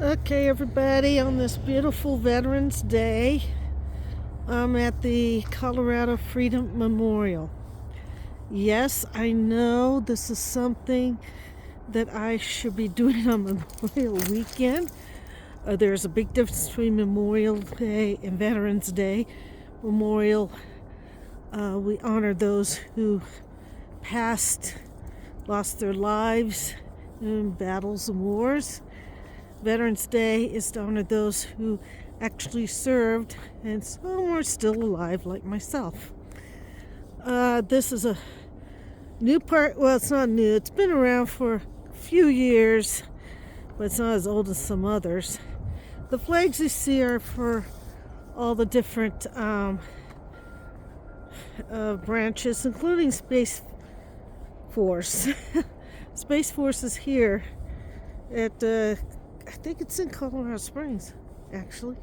Okay, everybody, on this beautiful Veterans Day, I'm at the Colorado Freedom Memorial. Yes, I know this is something that I should be doing on Memorial Weekend. There's a big difference between Memorial Day and Veterans Day. Memorial, we honor those who passed, lost their lives in battles and wars. Veterans Day is to honor those who actually served, and some are still alive, like myself. This is a new part. Well, it's not new. It's been around for a few years, but it's not as old as some others. The flags you see are for all the different branches, including Space Force. Space Force is here at I think it's in Colorado Springs, actually.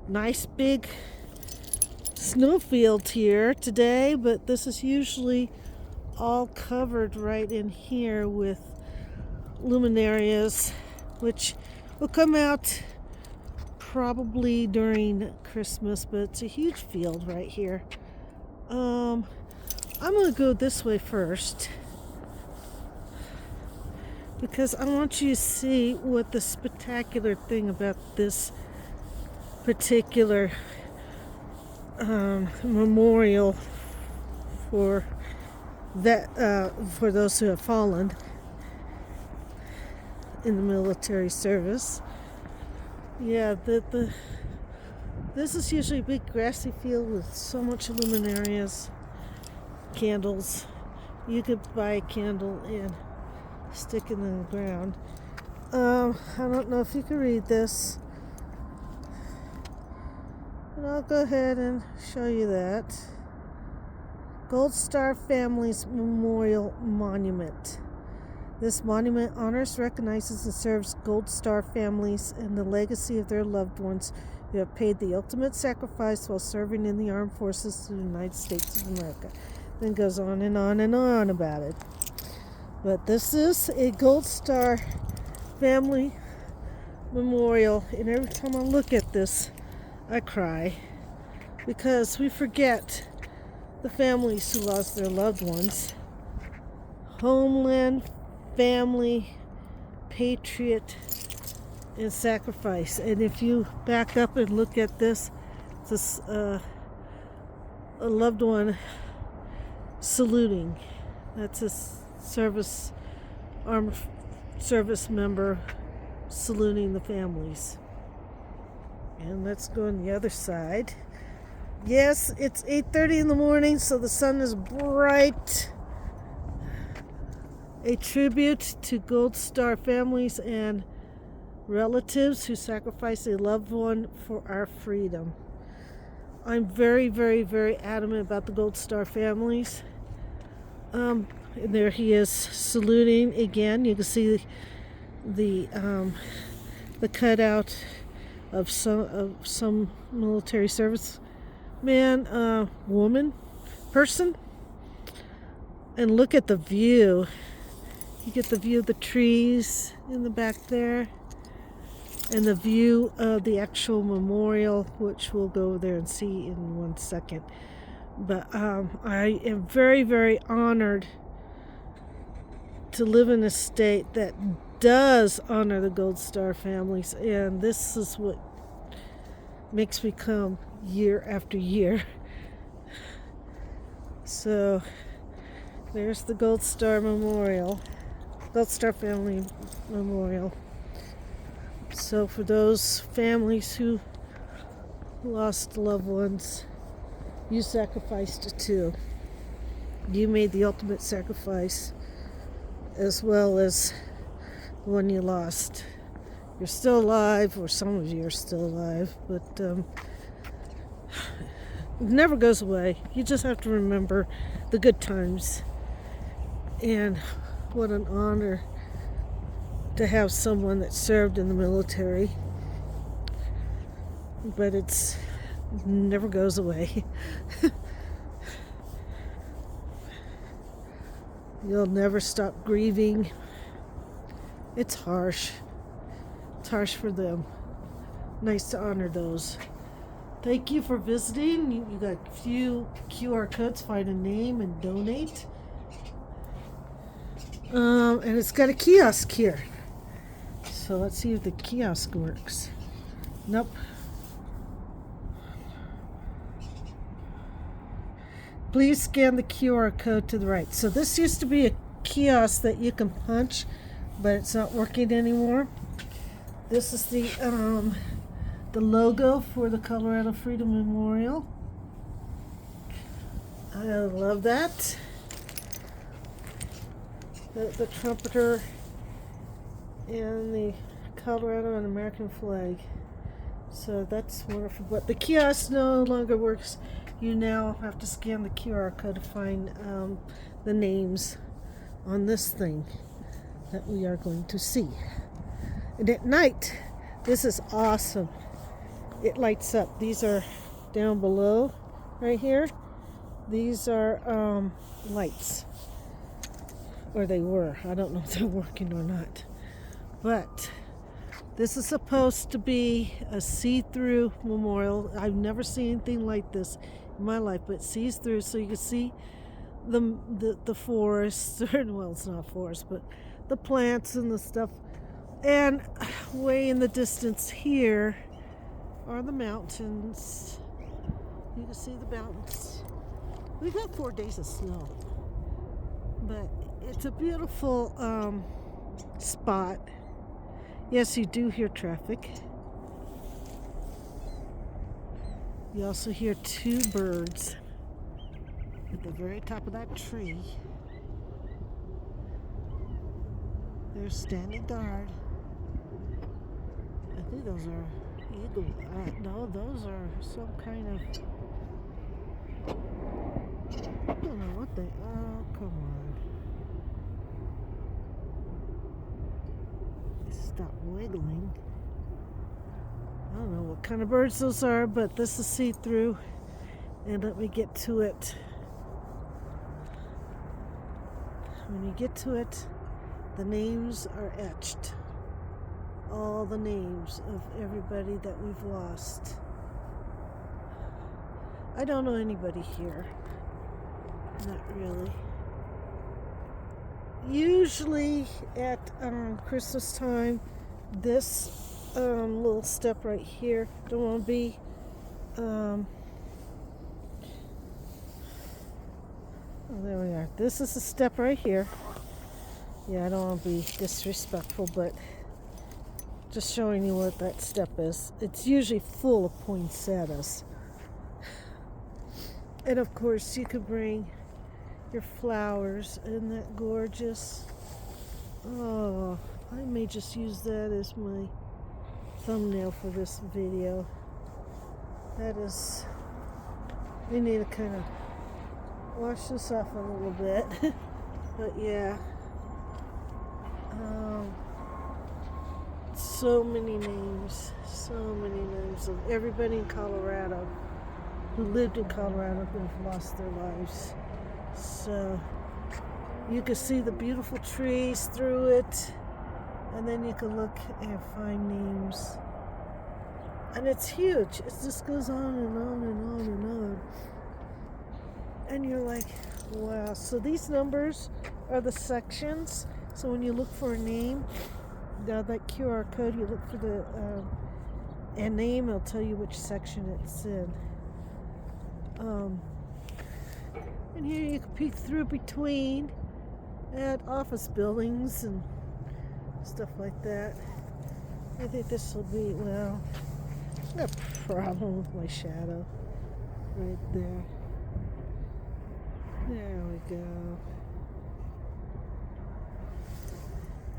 Nice big snowfield here today, but this is usually all covered right in here with luminarias, which will come out probably during Christmas, but it's a huge field right here. I'm gonna go this way first, because I want you to see what the spectacular thing about this particular memorial for for those who have fallen in the military service. Yeah, this is usually a big grassy field with so much luminarias, candles. You could buy a candle and stick it in the ground. I don't know if you can read this, but I'll go ahead and show you that. Gold Star Families Memorial Monument. This monument honors, recognizes, and serves Gold Star families and the legacy of their loved ones who have paid the ultimate sacrifice while serving in the armed forces of the United States of America. Then goes on and on and on about it. But this is a Gold Star Family Memorial, and every time I look at this, I cry, because we forget the families who lost their loved ones. Homeland, family, patriot, and sacrifice. And if you back up and look at this, it's a loved one saluting. That's a armed service member saluting the families. And let's go on the other side. Yes, it's 8:30 in the morning, so the sun is bright. A tribute to Gold Star families and relatives who sacrificed a loved one for our freedom. I'm very, very, very adamant about the Gold Star families. And there he is saluting again. You can see the cutout of some military service man, woman, person. And look at the view. You get the view of the trees in the back there, and the view of the actual memorial, which we'll go over there and see in 1 second. But I am very, very honored to live in a state that does honor the Gold Star families, and this is what makes me come year after year. So there's the Gold Star Memorial, Gold Star Family Memorial. So for those families who lost loved ones, you sacrificed too. You made the ultimate sacrifice, as well as the one you lost. You're still alive, or some of you are still alive, but it never goes away. You just have to remember the good times. And what an honor to have someone that served in the military. But it never goes away. You'll never stop grieving It's harsh. It's harsh for them. Nice to honor those. Thank you for visiting. You got a few QR codes. Find a name and donate. And it's got a kiosk here. So let's see if the kiosk works. Nope. Please scan the QR code to the right. So this used to be a kiosk that you can punch, but it's not working anymore. This is the logo for the Colorado Freedom Memorial. I love that. The trumpeter and the Colorado and American flag. So that's wonderful. But the kiosk no longer works. You now have to scan the QR code to find the names on this thing that we are going to see. And at night, this is awesome. It lights up. These are down below right here. These are lights. Or they were. I don't know if they're working or not. But this is supposed to be a see-through memorial. I've never seen anything like this in my life, but it sees through so you can see the forest. Well, it's not forest, but the plants and the stuff. And way in the distance here are the mountains. You can see the mountains. We got 4 days of snow, but it's a beautiful spot. Yes, you do hear traffic. You also hear 2 birds at the very top of that tree. They're standing guard. I think those are eagle. No, those are some kind of. I don't know what they. Oh, come on. Stop wiggling. I don't know what kind of birds those are, but this is see-through. And let me get to it. When you get to it, the names are etched. All the names of everybody that we've lost. I don't know anybody here. Not really. Usually at Christmas time, this little step right here, don't want to be oh, there we are. This is a step right here. Yeah, I don't want to be disrespectful, but just showing you what that step is. It's usually full of poinsettias. And of course, you could bring your flowers. Isn't that gorgeous? Oh, I may just use that as my thumbnail for this video. That is, I need to kind of wash this off a little bit. But yeah. So many names of everybody in Colorado who lived in Colorado who have lost their lives. So you can see the beautiful trees through it, and then you can look and find names. And it's huge. It just goes on and on and on and on. And you're like, wow. So these numbers are the sections. So when you look for a name, now that QR code, you look for the a name, it'll tell you which section it's in. And here you can peek through between at office buildings and stuff like that. I think this will be, well, no problem with my shadow right there. There we go.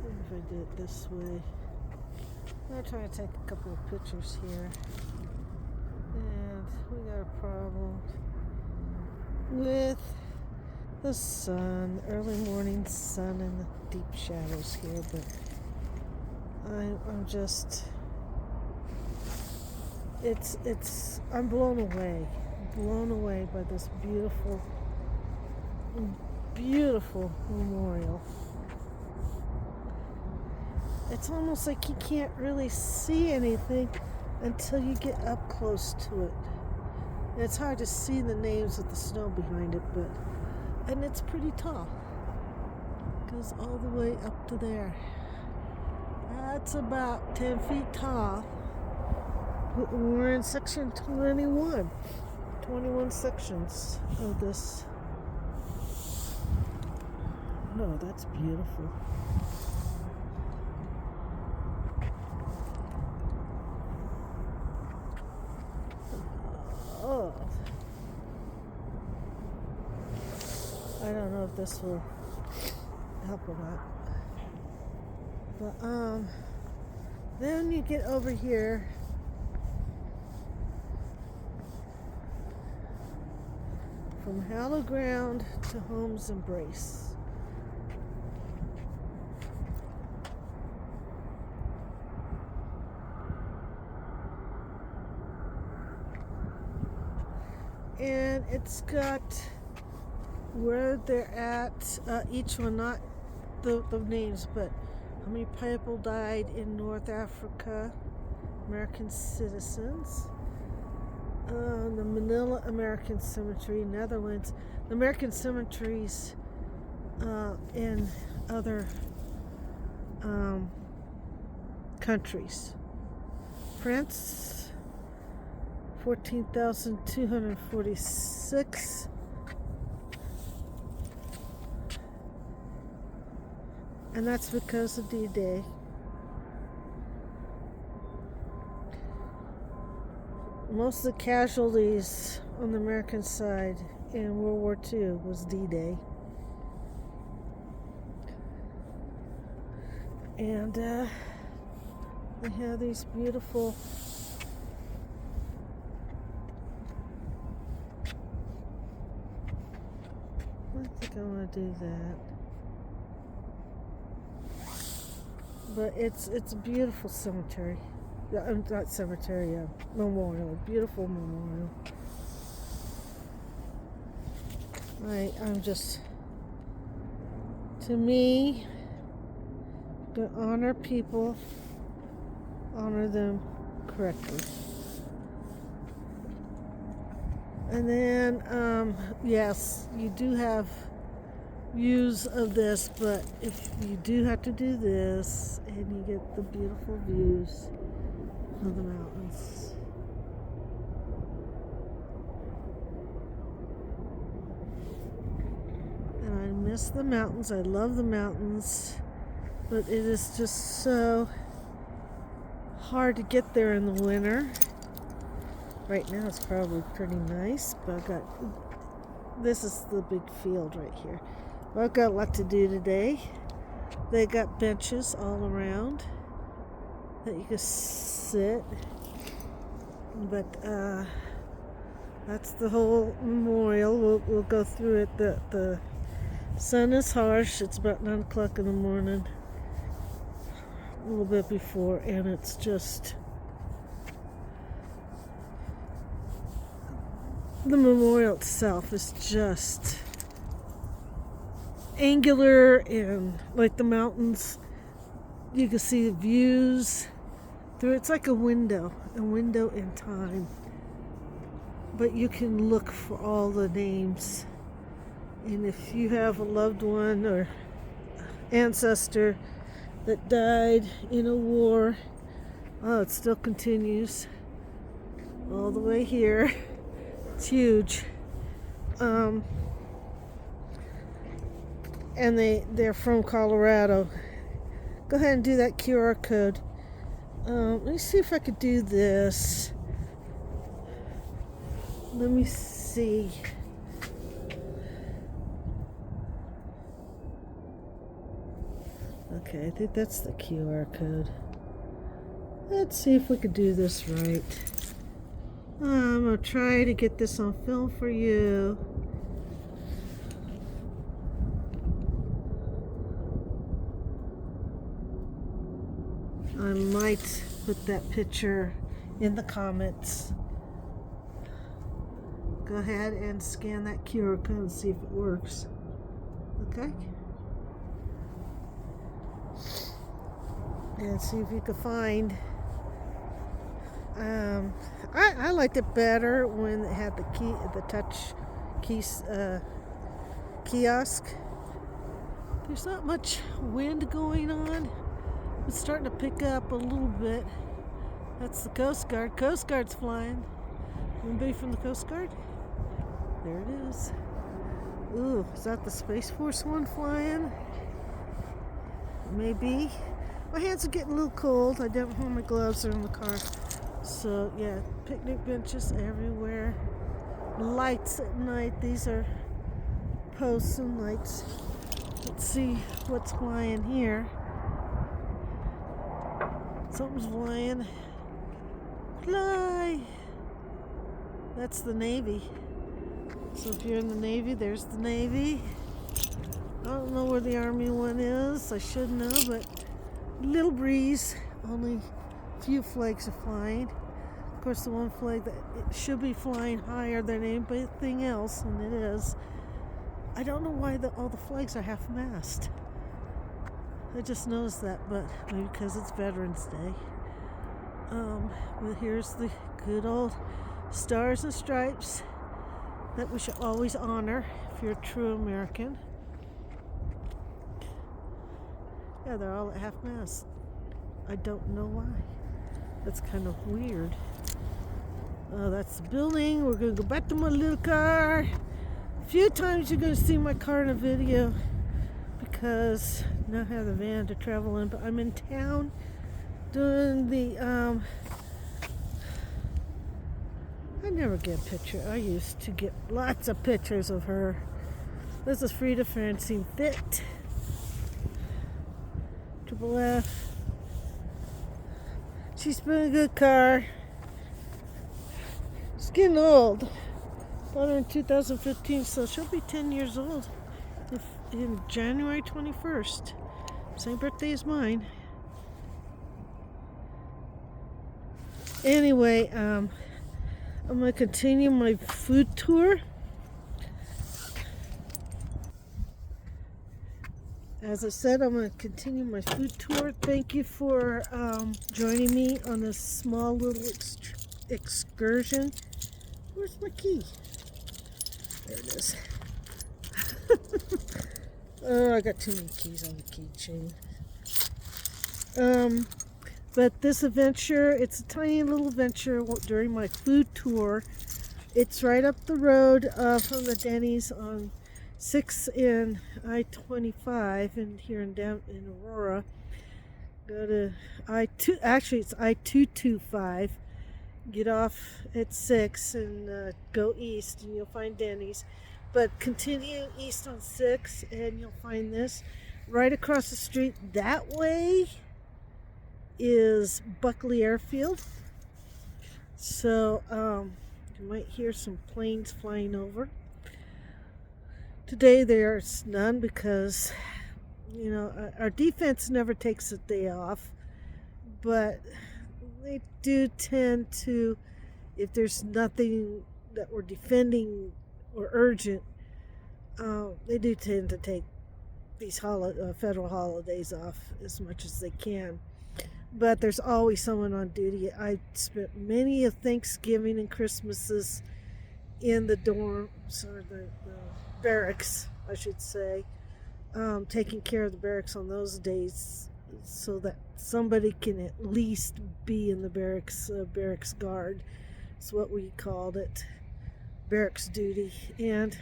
What if I did it this way? I'm going to try to take a couple of pictures here. And we got a problem with the sun, early morning sun and the deep shadows here, but I'm just, I'm blown away by this beautiful memorial. It's almost like you can't really see anything until you get up close to it. And it's hard to see the names with the snow behind it, and it's pretty tall. It goes all the way up to there. That's about 10 feet tall. We're in section 21. 21 sections of this. Oh, that's beautiful. Oh. I don't know if this will help or not. But then you get over here. From hallowed ground to home's embrace. And it's got where they're at, each one, not the names, but how many people died in North Africa, American citizens. The Manila American Cemetery, Netherlands, the American cemeteries in other countries. France, 14,246. And that's because of D-Day. Most of the casualties on the American side in World War II was D-Day. And they have these beautiful I think I want to do that. But it's a beautiful cemetery. Not cemetery, memorial. Beautiful memorial. I'm just, to me, to honor people, honor them correctly. And then, yes, you do have views of this, but if you do have to do this, and you get the beautiful views of the mountains. And I miss the mountains. I love the mountains, but it is just so hard to get there in the winter. Right now it's probably pretty nice, but this is the big field right here. Well, I've got a lot to do today. They got benches all around that you can sit, but that's the whole memorial. We'll go through it. The sun is harsh. It's about 9 o'clock in the morning, a little bit before, and it's just the memorial itself is just angular, and like the mountains, you can see the views through. It's like a window in time, but you can look for all the names. And if you have a loved one or ancestor that died in a war, it still continues all the way here. It's huge. And they're from Colorado. Go ahead and do that QR code. Let me see if I could do this. Let me see. Okay, I think that's the QR code. Let's see if we could do this right. I'm going to try to get this on film for you. I might put that picture in the comments. Go ahead and scan that QR code and see if it works. Okay? and see if you can find. I liked it better when it had the touch keys, kiosk. There's not much wind going on. It's starting to pick up a little bit. That's the Coast Guard. Coast Guard's flying. Anybody from the Coast Guard? There it is. Ooh, is that the Space Force one flying? Maybe. My hands are getting a little cold. I don't have my gloves. They're in the car. So, yeah, picnic benches everywhere. Lights at night. These are posts and lights. Let's see what's flying here. Something's flying. Fly! That's the Navy. So if you're in the Navy, there's the Navy. I don't know where the Army one is. I should know, but little breeze. Only a few flags are flying. Of course, the one flag that it should be flying higher than anything else, and it is. I don't know why all the flags are half-mast. I just noticed that, but maybe because it's Veterans Day. But here's the good old Stars and Stripes that we should always honor if you're a true American. Yeah, they're all at half-mast. I don't know why. That's kind of weird. That's the building. We're going to go back to my little car. A few times you're going to see my car in a video because now I have the van to travel in, but I'm in town doing the I never get a picture. I used to get lots of pictures of her. This is Frida Francine Fit. Triple F. She's been a good car. She's getting old. Bought her in 2015, so she'll be 10 years old in January 21st. Same birthday as mine. Anyway, I'm going to continue my food tour. As I said, I'm going to continue my food tour. Thank you for joining me on this small little excursion. Where's my key? There it is. Oh, I got too many keys on the keychain. But this adventure, it's a tiny little adventure during my food tour. It's right up the road from the Denny's on 6 in I-25 and here in Aurora. Go to it's I-225. Get off at 6 and go east and you'll find Denny's. But continue east on 6 and you'll find this. Right across the street that way is Buckley Airfield. So you might hear some planes flying over. Today there's none because, you know, our defense never takes a day off, but they do tend to, if there's nothing that we're defending or urgent, they do tend to take these federal holidays off as much as they can. But there's always someone on duty. I spent many of Thanksgiving and Christmases in the dorms, or the barracks, I should say, taking care of the barracks on those days so that somebody can at least be in the barracks guard. It's what we called it, barracks duty. And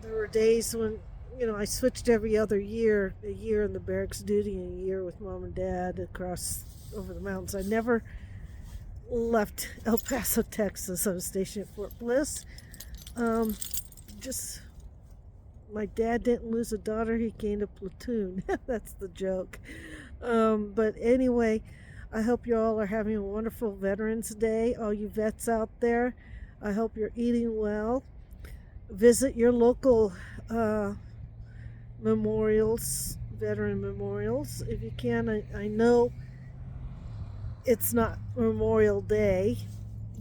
there were days when, you know, I switched every other year, a year in the barracks duty and a year with Mom and Dad across over the mountains. I never left El Paso, Texas. I was stationed at Fort Bliss. Just, my dad didn't lose a daughter, he gained a platoon. That's the joke. But anyway, I hope you all are having a wonderful Veterans Day. All you vets out there, I hope you're eating well. Visit your local memorials, veteran memorials, if you can. I know it's not Memorial Day.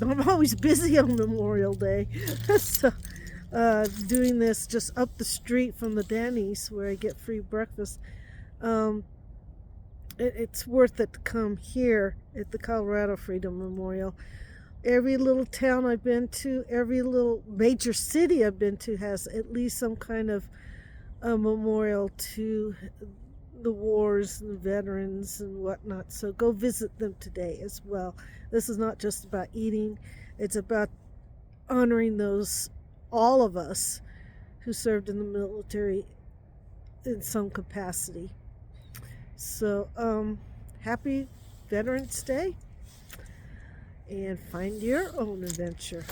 I'm always busy on Memorial Day. So doing this just up the street from the Denny's where I get free breakfast. it's worth it to come here at the Colorado Freedom Memorial. Every little town I've been to, every little major city I've been to has at least some kind of a memorial to the wars and the veterans and whatnot. So go visit them today as well. This is not just about eating, it's about honoring those, all of us who served in the military in some capacity. So happy Veterans Day, and find your own adventure.